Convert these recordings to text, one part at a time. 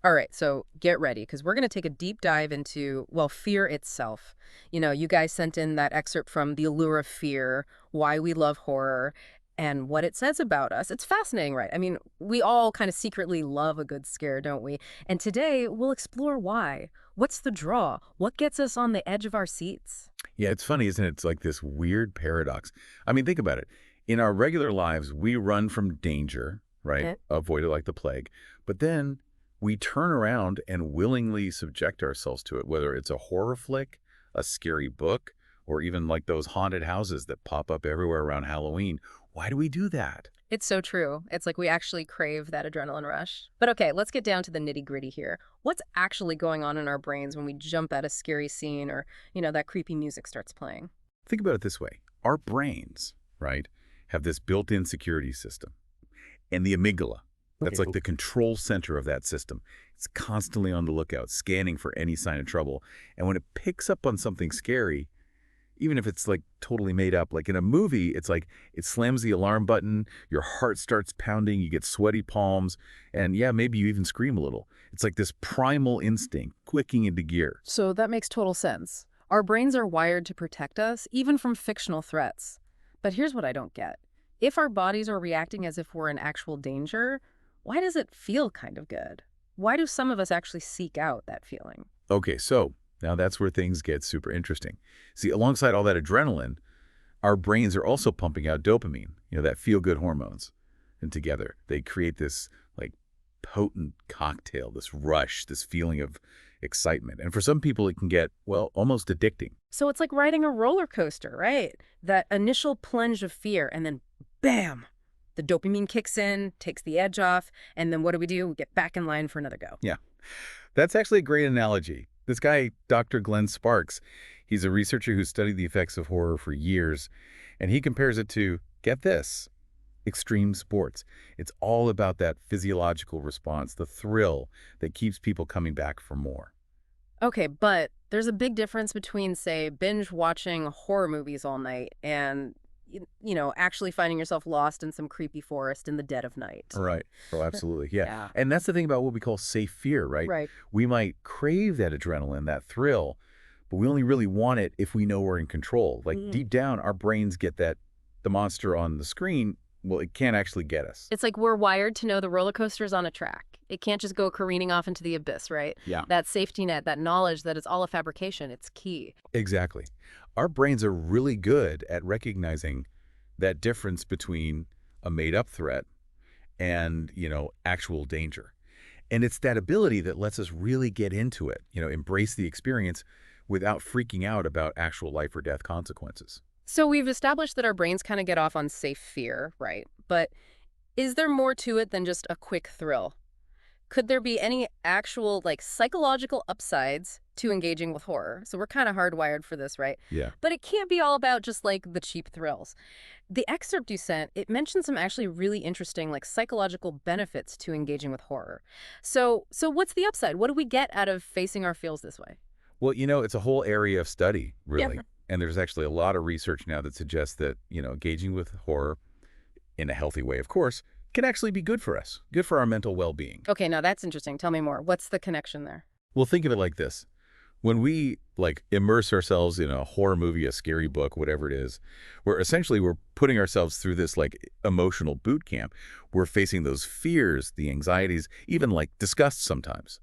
All right, so get ready because we're going to take a deep dive into, well, fear itself. You guys sent in that excerpt from The Allure of Fear, Why We Love Horror, and what it says about us. It's fascinating, right? I mean, we all kind of secretly love a good scare, don't we? And today we'll explore why. What's the draw? What gets us on the edge of our seats? Yeah, it's funny, isn't it? It's like this weird paradox. I mean, think about it. In our regular lives, we run from danger, right? Eh? Avoid it like the plague. But then we turn around and willingly subject ourselves to it, whether it's a horror flick, a scary book, or even like those haunted houses that pop up everywhere around Halloween. Why do we do that? It's so true. It's like we actually crave that adrenaline rush. But okay, let's get down to the nitty-gritty here. What's actually going on in our brains when we jump at a scary scene or, that creepy music starts playing? Think about it this way. Our brains, right, have this built-in security system. And the amygdala, that's Okay. like the control center of that system. It's constantly on the lookout, scanning for any sign of trouble. And when it picks up on something scary, even if it's like totally made up, like in a movie, it's like it slams the alarm button, your heart starts pounding, you get sweaty palms, and yeah, maybe you even scream a little. It's like this primal instinct clicking into gear. So that makes total sense. Our brains are wired to protect us, even from fictional threats. But here's what I don't get. If our bodies are reacting as if we're in actual danger, why does it feel kind of good? Why do some of us actually seek out that feeling? Okay, so now that's where things get super interesting. See, alongside all that adrenaline, our brains are also pumping out dopamine, that feel-good hormones. And together, they create this like potent cocktail, this rush, this feeling of excitement. And for some people, it can get, well, almost addicting. So it's like riding a roller coaster, right? That initial plunge of fear, and then bam, the dopamine kicks in, takes the edge off, and then what do? We get back in line for another go. Yeah, that's actually a great analogy. This guy, Dr. Glenn Sparks, he's a researcher who studied the effects of horror for years, and he compares it to, get this, extreme sports. It's all about that physiological response, the thrill that keeps people coming back for more. Okay, but there's a big difference between, say, binge watching horror movies all night and, actually finding yourself lost in some creepy forest in the dead of night. Right. Oh, absolutely. Yeah. Yeah. And that's the thing about what we call safe fear, right? Right. We might crave that adrenaline, that thrill, but we only really want it if we know we're in control. Like Mm. deep down, our brains get that the monster on the screen, well, it can't actually get us. It's like we're wired to know the roller coaster's on a track. It can't just go careening off into the abyss, right? Yeah. That safety net, that knowledge that it's all a fabrication, it's key. Exactly. Our brains are really good at recognizing that difference between a made-up threat and, actual danger. And it's that ability that lets us really get into it, embrace the experience without freaking out about actual life or death consequences. So we've established that our brains kind of get off on safe fear, right? But is there more to it than just a quick thrill? Could there be any actual, like, psychological upsides to engaging with horror? So we're kind of hardwired for this, right? Yeah. But it can't be all about just, like, the cheap thrills. The excerpt you sent, it mentioned some actually really interesting, like, psychological benefits to engaging with horror. So what's the upside? What do we get out of facing our feels this way? Well, it's a whole area of study, Yeah. really. And there's actually a lot of research now that suggests that, engaging with horror in a healthy way, of course, can actually be good for us, good for our mental well-being. Okay, now that's interesting. Tell me more. What's the connection there? Well, think of it like this. When we immerse ourselves in a horror movie, a scary book, whatever it is, we're putting ourselves through this emotional boot camp. We're facing those fears, the anxieties, even disgust sometimes.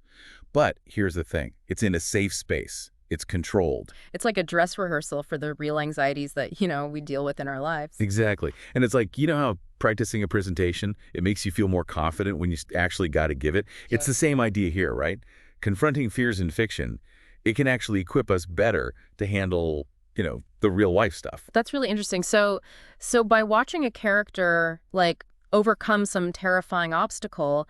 But here's the thing. It's in a safe space. It's controlled. It's like a dress rehearsal for the real anxieties that, we deal with in our lives. Exactly. And it's like, how practicing a presentation, it makes you feel more confident when you actually got to give it. It's the same idea here, right? Confronting fears in fiction, it can actually equip us better to handle, the real life stuff. That's really interesting. So by watching a character like overcome some terrifying obstacle,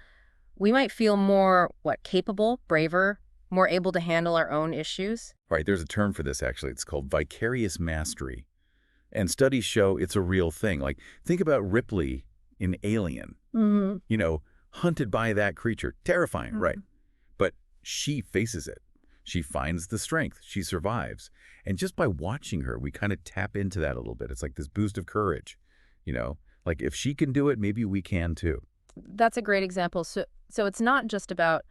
we might feel more, capable, braver, more able to handle our own issues. Right, there's a term for this, actually. It's called vicarious mastery. And studies show it's a real thing. Think about Ripley in Alien, Mm-hmm. hunted by that creature. Terrifying, right? But she faces it. She finds the strength. She survives. And just by watching her, we kind of tap into that a little bit. It's like this boost of courage, Like if she can do it, maybe we can too. That's a great example. So it's not just about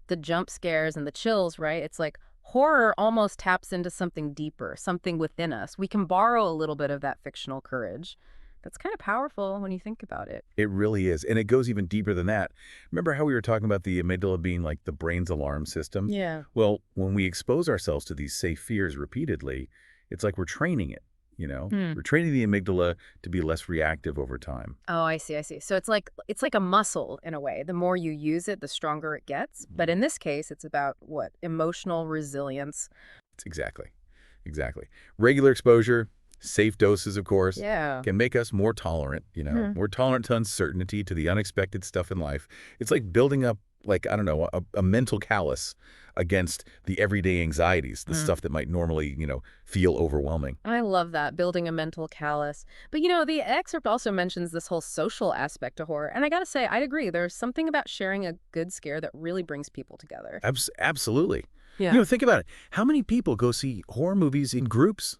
the jump scares and the chills, right? It's like horror almost taps into something deeper, something within us. We can borrow a little bit of that fictional courage. That's kind of powerful when you think about it. It really is, and it goes even deeper than that. Remember how we were talking about the amygdala being like the brain's alarm system? Yeah. Well, when we expose ourselves to these safe fears repeatedly, it's like we're training it, you know? Hmm. We're training the amygdala to be less reactive over time. Oh, I see, I see. So it's like a muscle in a way. The more you use it, the stronger it gets. But in this case, it's about what? Emotional resilience. Exactly. Exactly. Regular exposure, safe doses, of course, Yeah. can make us more tolerant, Hmm. more tolerant to uncertainty, to the unexpected stuff in life. It's like building up, like, I don't know, a mental callus against the everyday anxieties, the stuff that might normally, feel overwhelming. I love that, building a mental callus. But the excerpt also mentions this whole social aspect to horror. And I gotta say, I'd agree. There's something about sharing a good scare that really brings people together. Absolutely. Yeah. Think about it. How many people go see horror movies in groups?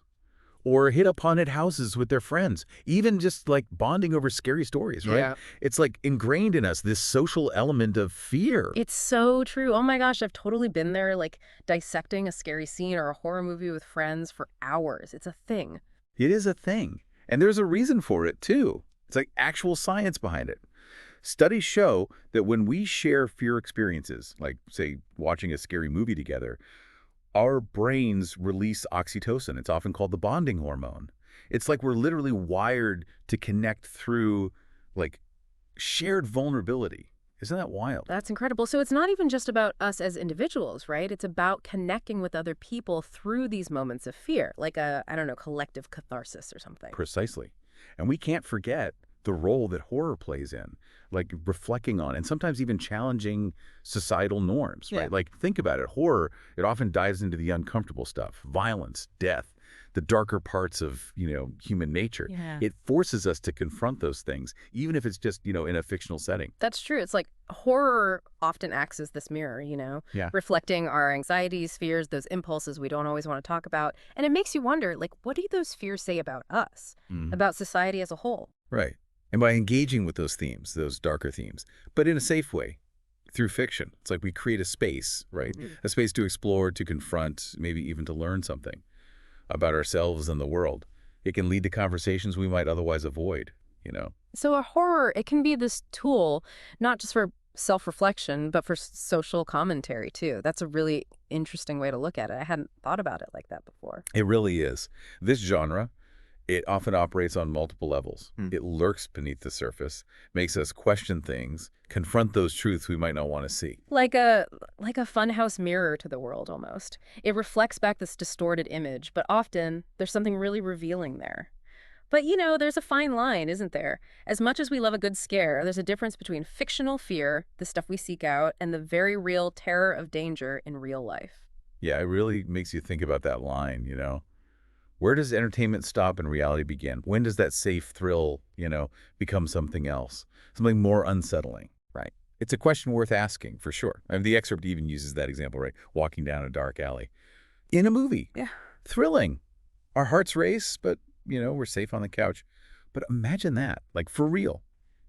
Or hit up haunted houses with their friends, even just like bonding over scary stories, right? Yeah. It's like ingrained in us, this social element of fear. It's so true. Oh my gosh, I've totally been there, like dissecting a scary scene or a horror movie with friends for hours. It's a thing. It is a thing. And there's a reason for it, too. It's like actual science behind it. Studies show that when we share fear experiences, like, say, watching a scary movie together, our brains release oxytocin. It's often called the bonding hormone. It's like we're literally wired to connect through, like, shared vulnerability. Isn't that wild? That's incredible. So it's not even just about us as individuals, right? It's about connecting with other people through these moments of fear, like a, I don't know, collective catharsis or something. Precisely. And we can't forget the role that horror plays in, like reflecting on and sometimes even challenging societal norms, Yeah. right? Like, think about it. Horror, it often dives into the uncomfortable stuff, violence, death, the darker parts of, human nature. Yeah. It forces us to confront those things, even if it's just, in a fictional setting. That's true. It's like horror often acts as this mirror, Yeah. reflecting our anxieties, fears, those impulses we don't always want to talk about. And it makes you wonder, like, what do those fears say about us, Mhm. about society as a whole? Right. And by engaging with those themes, those darker themes, but in a safe way, through fiction, it's like we create a space, right? Mhm. A space to explore, to confront, maybe even to learn something about ourselves and the world. It can lead to conversations we might otherwise avoid. So a horror, it can be this tool, not just for self-reflection, but for social commentary too. That's a really interesting way to look at it. I hadn't thought about it like that before. It really is. This genre, it often operates on multiple levels. It lurks beneath the surface, makes us question things, confront those truths we might not want to see. Like a funhouse mirror to the world almost. It reflects back this distorted image, but often there's something really revealing there. But there's a fine line, isn't there? As much as we love a good scare, there's a difference between fictional fear, the stuff we seek out, and the very real terror of danger in real life. Yeah, it really makes you think about that line. Where does entertainment stop and reality begin? When does that safe thrill, become something else? Something more unsettling, right? It's a question worth asking, for sure. I mean, the excerpt even uses that example, right? Walking down a dark alley. In a movie. Yeah. Thrilling. Our hearts race, but, we're safe on the couch. But imagine that, like for real.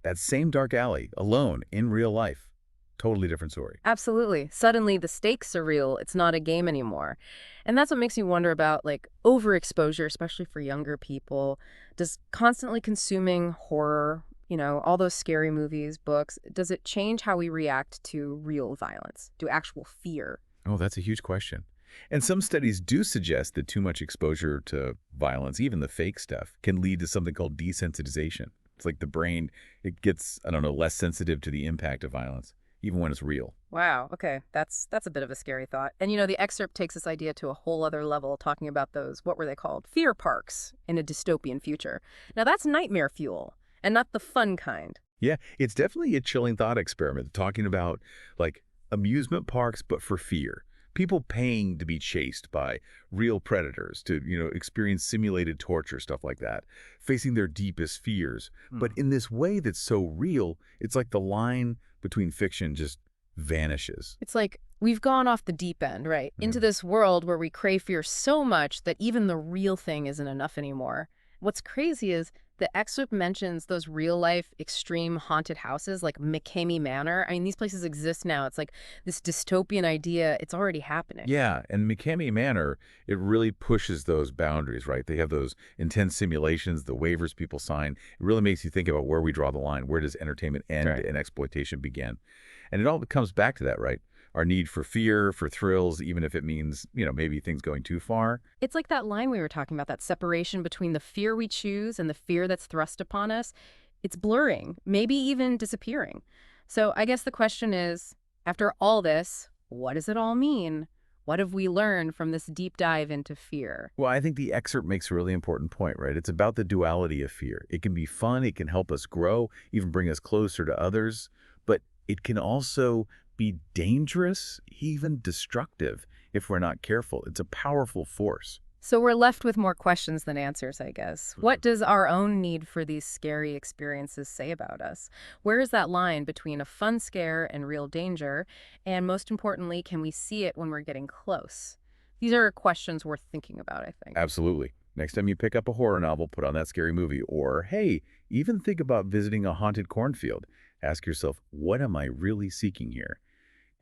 That same dark alley, alone, in real life. Totally different story. Absolutely. Suddenly the stakes are real. It's not a game anymore. And that's what makes me wonder about like overexposure, especially for younger people. Does constantly consuming horror, all those scary movies, books, does it change how we react to real violence, to actual fear? Oh, that's a huge question. And some studies do suggest that too much exposure to violence, even the fake stuff, can lead to something called desensitization. It's like the brain, it gets, I don't know, less sensitive to the impact of violence, even when it's real. Wow. Okay. That's a bit of a scary thought. And the excerpt takes this idea to a whole other level, talking about those, what were they called? Fear parks in a dystopian future. Now that's nightmare fuel and not the fun kind. Yeah, it's definitely a chilling thought experiment, talking about like amusement parks, but for fear. People paying to be chased by real predators, to, experience simulated torture, stuff like that, facing their deepest fears. But in this way that's so real, it's like the line between fiction just vanishes. It's like we've gone off the deep end, right? Into this world where we crave fear so much that even the real thing isn't enough anymore. What's crazy is The excerpt mentions those real-life extreme haunted houses like McKamey Manor. I mean, these places exist now. It's like this dystopian idea. It's already happening. Yeah, and McKamey Manor, it really pushes those boundaries, right? They have those intense simulations, the waivers people sign. It really makes you think about where we draw the line. Where does entertainment end Right. and exploitation begin? And it all comes back to that, right? Our need for fear, for thrills, even if it means, maybe things going too far. It's like that line we were talking about, that separation between the fear we choose and the fear that's thrust upon us. It's blurring, maybe even disappearing. So I guess the question is, after all this, what does it all mean? What have we learned from this deep dive into fear? Well, I think the excerpt makes a really important point, right? It's about the duality of fear. It can be fun, it can help us grow, even bring us closer to others, but it can also be dangerous, even destructive if we're not careful. It's a powerful force. So we're left with more questions than answers, I guess. What does our own need for these scary experiences say about us? Where is that line between a fun scare and real danger? And most importantly, can we see it when we're getting close? These are questions worth thinking about, I think. Absolutely. Next time you pick up a horror novel, put on that scary movie. Or, hey, even think about visiting a haunted cornfield. Ask yourself, what am I really seeking here?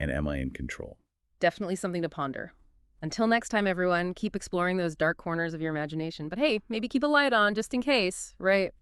And am I in control? Definitely something to ponder. Until next time, everyone, keep exploring those dark corners of your imagination. But hey, maybe keep a light on just in case, right?